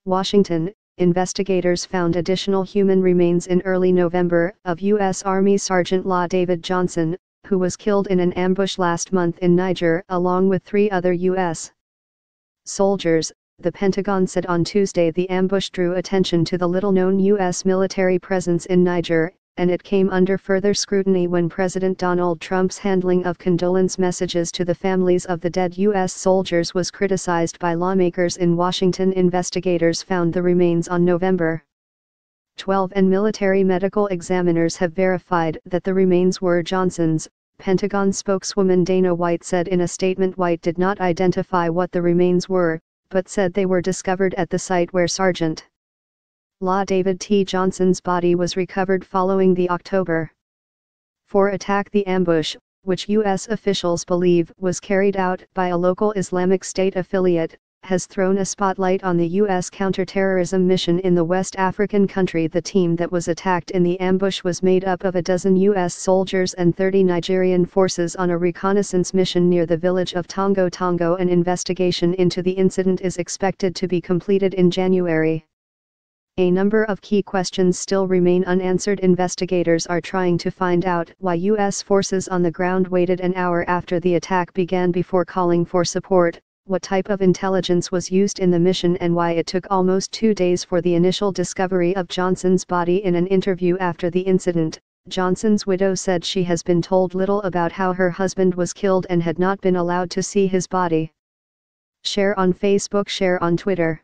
Washington, investigators found additional human remains in early November of U.S. Army Sergeant Law David Johnson, who was killed in an ambush last month in Niger along with 3 other U.S. soldiers. The Pentagon said on Tuesday the ambush drew attention to the little-known U.S. military presence in Niger, and it came under further scrutiny when President Donald Trump's handling of condolence messages to the families of the dead U.S. soldiers was criticized by lawmakers in Washington. Investigators found the remains on November 12 and military medical examiners have verified that the remains were Johnson's. Pentagon spokeswoman Dana White said in a statement White did not identify what the remains were, but said they were discovered at the site where Sergeant Law David T. Johnson's body was recovered following the October 4 attack. The ambush, which U.S. officials believe was carried out by a local Islamic State affiliate, has thrown a spotlight on the U.S. counterterrorism mission in the West African country. The team that was attacked in the ambush was made up of a dozen U.S. soldiers and 30 Nigerian forces on a reconnaissance mission near the village of Tongo Tongo. An investigation into the incident is expected to be completed in January. A number of key questions still remain unanswered. Investigators are trying to find out why U.S. forces on the ground waited an hour after the attack began before calling for support, what type of intelligence was used in the mission, and why it took almost 2 days for the initial discovery of Johnson's body. In an interview after the incident, Johnson's widow said she has been told little about how her husband was killed and had not been allowed to see his body. Share on Facebook, share on Twitter.